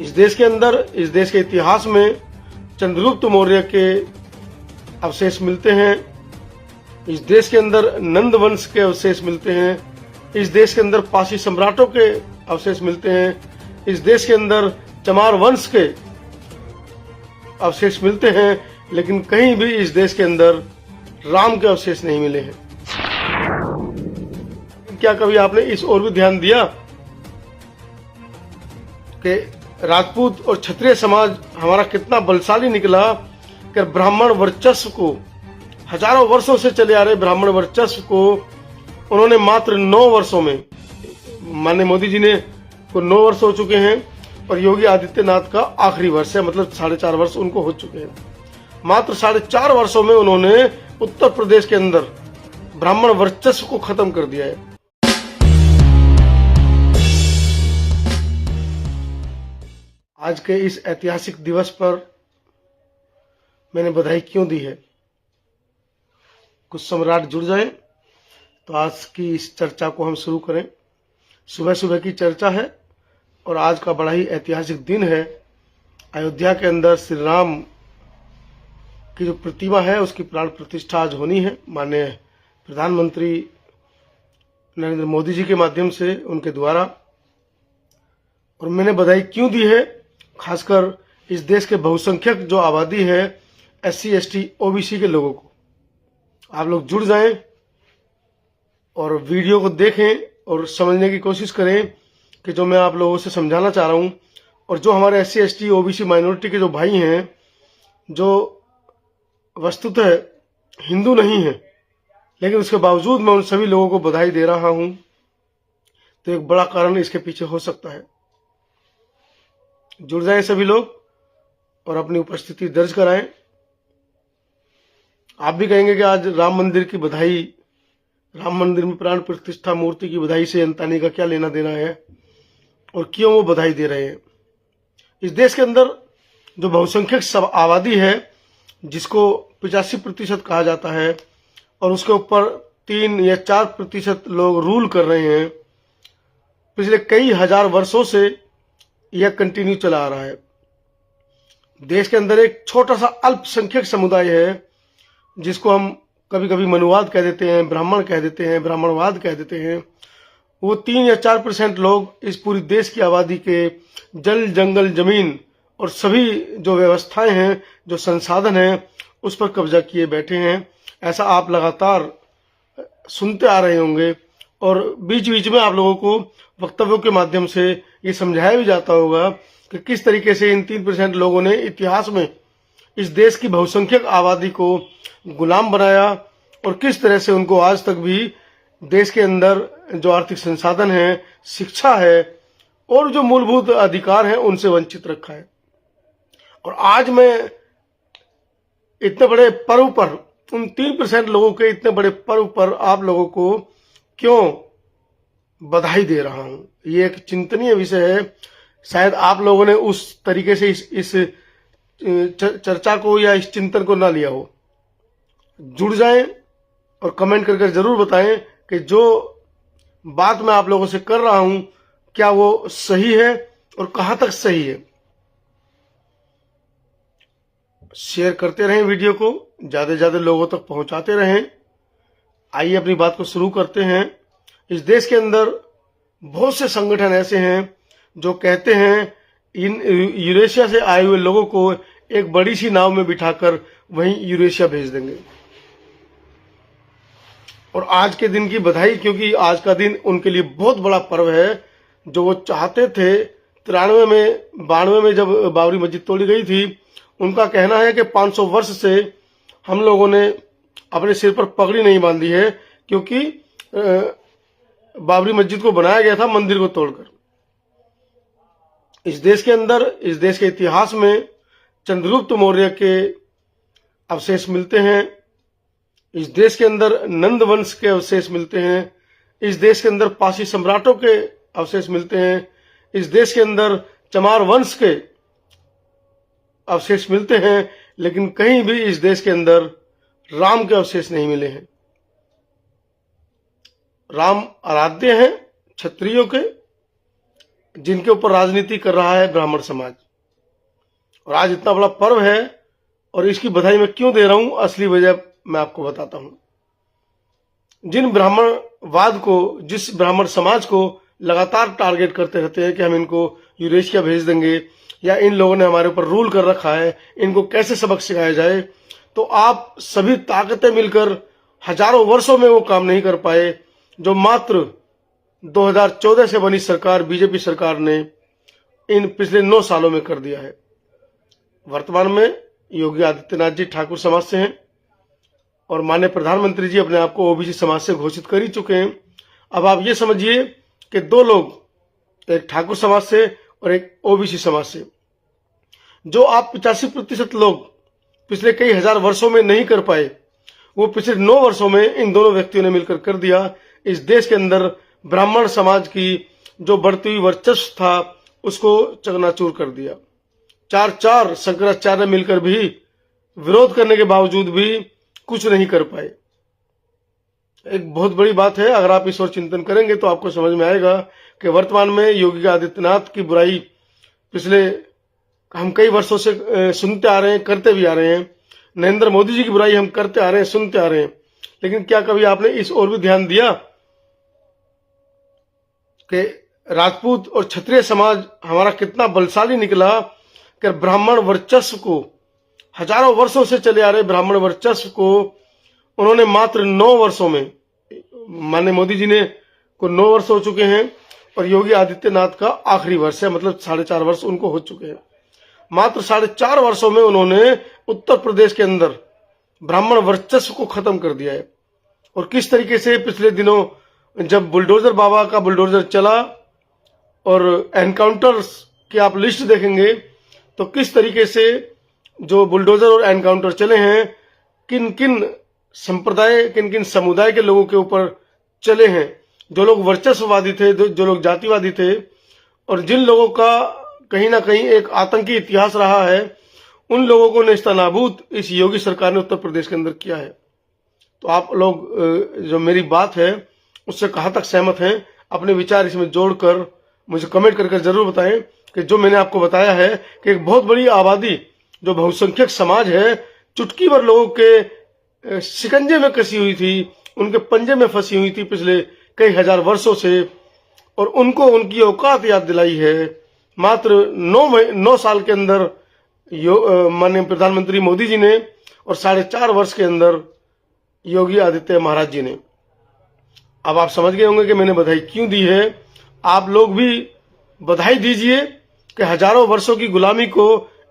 इस देश के अंदर, इस देश के इतिहास में चंद्रगुप्त मौर्य के अवशेष मिलते हैं। इस देश के अंदर नंद वंश के अवशेष मिलते हैं। इस देश के अंदर पासी सम्राटों के अवशेष मिलते हैं। इस देश के अंदर चमार वंश के अवशेष मिलते हैं, लेकिन कहीं भी इस देश के अंदर राम के अवशेष नहीं मिले हैं। क्या कभी आपने इस ओर भी ध्यान दिया कि राजपूत और क्षत्रिय समाज हमारा कितना बलशाली निकला कि ब्राह्मण वर्चस्व को, हजारों वर्षों से चले आ रहे ब्राह्मण वर्चस्व को उन्होंने मात्र 9 वर्षों में, माननीय मोदी जी ने को 9 वर्ष हो चुके हैं और योगी आदित्यनाथ का आखिरी वर्ष है, मतलब 4.5 वर्ष उनको हो चुके हैं। मात्र 4.5 वर्षों में उन्होंने उत्तर प्रदेश के अंदर ब्राह्मण वर्चस्व को खत्म कर दिया है। आज के इस ऐतिहासिक दिवस पर मैंने बधाई क्यों दी है, कुछ सम्राट जुड़ जाएं तो आज की इस चर्चा को हम शुरू करें। सुबह सुबह की चर्चा है और आज का बड़ा ही ऐतिहासिक दिन है। अयोध्या के अंदर श्री राम की जो प्रतिमा है उसकी प्राण प्रतिष्ठा आज होनी है, माननीय प्रधानमंत्री नरेंद्र मोदी जी के माध्यम से, उनके द्वारा। और मैंने बधाई क्यों दी है, खासकर इस देश के बहुसंख्यक जो आबादी है SC ST OBC के लोगों को। आप लोग जुड़ जाएं और वीडियो को देखें और समझने की कोशिश करें कि जो मैं आप लोगों से समझाना चाह रहा हूं। और जो हमारे SC ST OBC माइनॉरिटी के जो भाई हैं, जो वस्तुतः हिंदू नहीं है, लेकिन उसके बावजूद मैं उन सभी लोगों को बधाई दे रहा हूं, तो एक बड़ा कारण इसके पीछे हो सकता है। जुड़ जाएं सभी लोग और अपनी उपस्थिति दर्ज कराएं। आप भी कहेंगे कि आज राम मंदिर की बधाई, राम मंदिर में प्राण प्रतिष्ठा मूर्ति की बधाई से अंतानी का क्या लेना देना है और क्यों वो बधाई दे रहे हैं। इस देश के अंदर जो बहुसंख्यक आबादी है, जिसको 85% कहा जाता है, और उसके ऊपर 3 या 4% लोग रूल कर रहे हैं, पिछले कई हजार वर्षों से यह कंटिन्यू चला आ रहा है। देश के अंदर एक छोटा सा अल्पसंख्यक समुदाय है, जिसको हम कभी कभी मनुवाद कह देते हैं, ब्राह्मण कह देते हैं, ब्राह्मणवाद कह देते हैं। वो 3 या 4% लोग इस पूरी देश की आबादी के जल, जंगल, जमीन और सभी जो व्यवस्थाएं हैं, जो संसाधन हैं, उस पर कब्जा किए बैठे हैं। ऐसा आप लगातार सुनते आ रहे होंगे और बीच बीच में आप लोगों को वक्तव्यों के माध्यम से ये समझाया भी जाता होगा कि किस तरीके से इन 3% लोगों ने इतिहास में इस देश की बहुसंख्यक आबादी को गुलाम बनाया और किस तरह से उनको आज तक भी देश के अंदर जो आर्थिक संसाधन है, शिक्षा है और जो मूलभूत अधिकार हैं, उनसे वंचित रखा है। और आज मैं इतने बड़े पर्व पर, उन 3% लोगों के इतने बड़े पर्व पर आप लोगों को क्यों बधाई दे रहा हूं, ये एक चिंतनीय विषय है। शायद आप लोगों ने उस तरीके से इस चर्चा को या इस चिंतन को ना लिया हो। जुड़ जाएं और कमेंट करके जरूर बताएं कि जो बात मैं आप लोगों से कर रहा हूं, क्या वो सही है और कहां तक सही है। शेयर करते रहें, वीडियो को ज्यादा से ज्यादा लोगों तक पहुंचाते रहें। आइए अपनी बात को शुरू करते हैं। इस देश के अंदर बहुत से संगठन ऐसे हैं जो कहते हैं इन यूरेशिया से आए हुए लोगों को एक बड़ी सी नाव में बिठाकर वहीं यूरेशिया भेज देंगे। और आज के दिन की बधाई, क्योंकि आज का दिन उनके लिए बहुत बड़ा पर्व है। जो वो चाहते थे 92 में जब बाबरी मस्जिद तोड़ी गई थी, उनका कहना है कि 500 वर्ष से हम लोगों ने अपने सिर पर पगड़ी नहीं बांधी है, क्योंकि बाबरी मस्जिद को बनाया गया था मंदिर को तोड़कर। इस देश के अंदर, इस देश के इतिहास में चंद्रगुप्त मौर्य के अवशेष मिलते हैं। इस देश के अंदर नंद वंश के अवशेष मिलते हैं। इस देश के अंदर पासी सम्राटों के अवशेष मिलते हैं। इस देश के अंदर चमार वंश के अवशेष मिलते हैं, लेकिन कहीं भी इस देश के अंदर राम के अवशेष नहीं मिले हैं। राम आराध्य हैं क्षत्रियों के, जिनके ऊपर राजनीति कर रहा है ब्राह्मण समाज। और आज इतना बड़ा पर्व है और इसकी बधाई मैं क्यों दे रहा हूं, असली वजह मैं आपको बताता हूं। जिन ब्राह्मणवाद को, जिस ब्राह्मण समाज को लगातार टारगेट करते रहते हैं कि हम इनको यूरेशिया भेज देंगे या इन लोगों ने हमारे ऊपर रूल कर रखा है, इनको कैसे सबक सिखाया जाए, तो आप सभी ताकतें मिलकर हजारों वर्षों में वो काम नहीं कर पाए जो मात्र 2014 से बनी सरकार, बीजेपी सरकार ने इन पिछले 9 सालों में कर दिया है। वर्तमान में योगी आदित्यनाथ जी ठाकुर समाज से हैं और माननीय प्रधानमंत्री जी अपने आप को ओबीसी समाज से घोषित कर ही चुके हैं। अब आप ये समझिए कि 2 लोग, एक ठाकुर समाज से और एक ओबीसी समाज से, जो आप 85% लोग पिछले कई हजार वर्षों में नहीं कर पाए, वो पिछले 9 वर्षों में इन दोनों व्यक्तियों ने मिलकर कर दिया। इस देश के अंदर ब्राह्मण समाज की जो बढ़ती हुई वर्चस्व था उसको चकनाचूर कर दिया। 4 शंकराचार्य मिलकर भी विरोध करने के बावजूद भी कुछ नहीं कर पाए। एक बहुत बड़ी बात है, अगर आप इस ओर चिंतन करेंगे तो आपको समझ में आएगा कि वर्तमान में योगी आदित्यनाथ की बुराई पिछले हम कई वर्षों से सुनते आ रहे हैं, करते भी आ रहे हैं। नरेंद्र मोदी जी की बुराई हम करते आ रहे हैं, सुनते आ रहे हैं, लेकिन क्या कभी आपने इस ओर भी ध्यान दिया कि राजपूत और क्षत्रिय समाज हमारा कितना बलशाली निकला कि ब्राह्मण वर्चस्व को, हजारों वर्षों से चले आ रहे ब्राह्मण वर्चस्व को उन्होंने मात्र 9 वर्षों में, माननीय मोदी जी ने को 9 वर्ष हो चुके हैं और योगी आदित्यनाथ का आखिरी वर्ष है, मतलब 4.5 वर्ष उनको हो चुके हैं। मात्र 4.5 वर्षों में उन्होंने उत्तर प्रदेश के अंदर ब्राह्मण वर्चस्व को खत्म कर दिया है। और किस तरीके से पिछले दिनों जब बुलडोजर बाबा का बुलडोजर चला और एनकाउंटर्स की आप लिस्ट देखेंगे तो किस तरीके से जो बुलडोजर और एनकाउंटर चले हैं, किन किन संप्रदाय, किन किन समुदाय के लोगों के ऊपर चले हैं, जो लोग वर्चस्ववादी थे, जो लोग जातिवादी थे और जिन लोगों का कहीं ना कहीं एक आतंकी इतिहास रहा है, उन लोगों को नेस्तनाबूद इस योगी सरकार ने उत्तर प्रदेश के अंदर किया है। तो आप लोग जो मेरी बात है उससे कहाँ तक सहमत हैं, अपने विचार इसमें जोड़कर मुझे कमेंट करके जरूर बताएं कि जो मैंने आपको बताया है कि एक बहुत बड़ी आबादी जो बहुसंख्यक समाज है, चुटकी भर लोगों के शिकंजे में कसी हुई थी, उनके पंजे में फंसी हुई थी पिछले कई हजार वर्षों से, और उनको उनकी औकात याद दिलाई है मात्र 9 साल के अंदर माननीय प्रधानमंत्री मोदी जी ने और 4.5 वर्ष के अंदर योगी आदित्य महाराज जी ने। अब आप समझ गए होंगे कि मैंने बधाई क्यों दी है। आप लोग भी बधाई दीजिए कि हजारों वर्षों की गुलामी को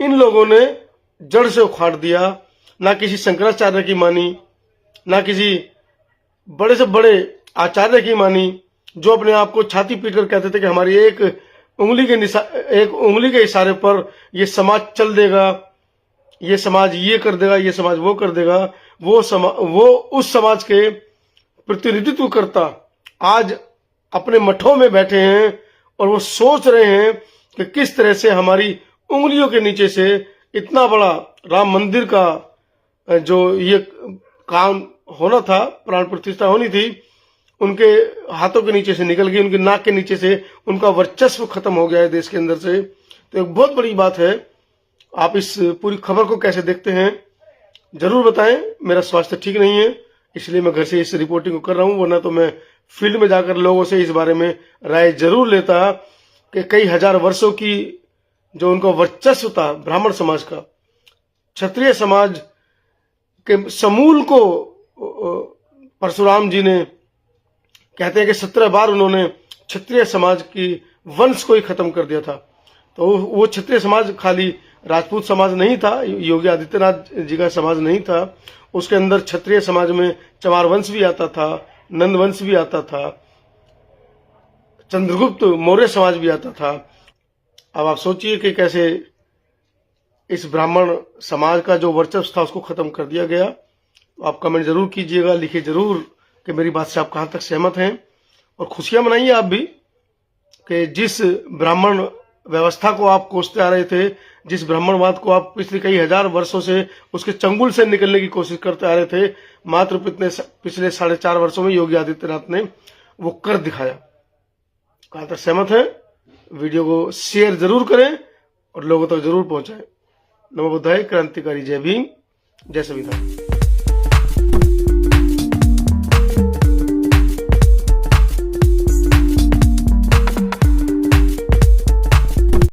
इन लोगों ने जड़ से उखाड़ दिया। ना किसी शंकराचार्य की मानी, ना किसी बड़े से बड़े आचार्य की मानी, जो अपने आप को छाती पीटकर कहते थे कि हमारी एक उंगली के इशारे पर ये समाज चल देगा, ये समाज ये कर देगा, ये समाज वो कर देगा। वो उस समाज के प्रतिनिधित्व करता आज अपने मठों में बैठे हैं और वो सोच रहे हैं कि किस तरह से हमारी उंगलियों के नीचे से इतना बड़ा राम मंदिर का जो ये काम होना था, प्राण प्रतिष्ठा होनी थी, उनके हाथों के नीचे से निकल गई, उनकी नाक के नीचे से उनका वर्चस्व खत्म हो गया है देश के अंदर से। तो एक बहुत बड़ी बात है। आप इस पूरी खबर को कैसे देखते हैं जरूर बताएं। मेरा स्वास्थ्य ठीक नहीं है, इसलिए मैं घर से इस रिपोर्टिंग को कर रहा हूं, वरना तो मैं फील्ड में जाकर लोगों से इस बारे में राय जरूर लेता कि कई हजार वर्षों की जो उनका वर्चस्व था ब्राह्मण समाज का, क्षत्रिय समाज के समूल को परशुराम जी ने कहते हैं कि 17 बार उन्होंने क्षत्रिय समाज की वंश को ही खत्म कर दिया था। तो वो क्षत्रिय समाज खाली राजपूत समाज नहीं था, योगी आदित्यनाथ जी का समाज नहीं था, उसके अंदर क्षत्रिय समाज में चमार वंश भी आता था, नंद वंश भी आता था, चंद्रगुप्त मौर्य समाज भी आता था। अब आप सोचिए कि कैसे इस ब्राह्मण समाज का जो वर्चस्व था उसको खत्म कर दिया गया। आप कमेंट जरूर कीजिएगा, लिखिए जरूर कि मेरी बात से आप कहां तक सहमत हैं, और खुशियां मनाइए आप भी कि जिस ब्राह्मण व्यवस्था को आप कोसते आ रहे थे, जिस ब्राह्मणवाद को आप पिछले कई हजार वर्षों से उसके चंगुल से निकलने की कोशिश करते आ रहे थे, मात्र पिछले 4.5 वर्षों में योगी आदित्यनाथ ने वो कर दिखाया। कहां तक सहमत है वीडियो को शेयर जरूर करें और लोगों तक जरूर पहुंचाएं। नमो बुद्धाय। क्रांतिकारी। जय भीम, जय संविधान।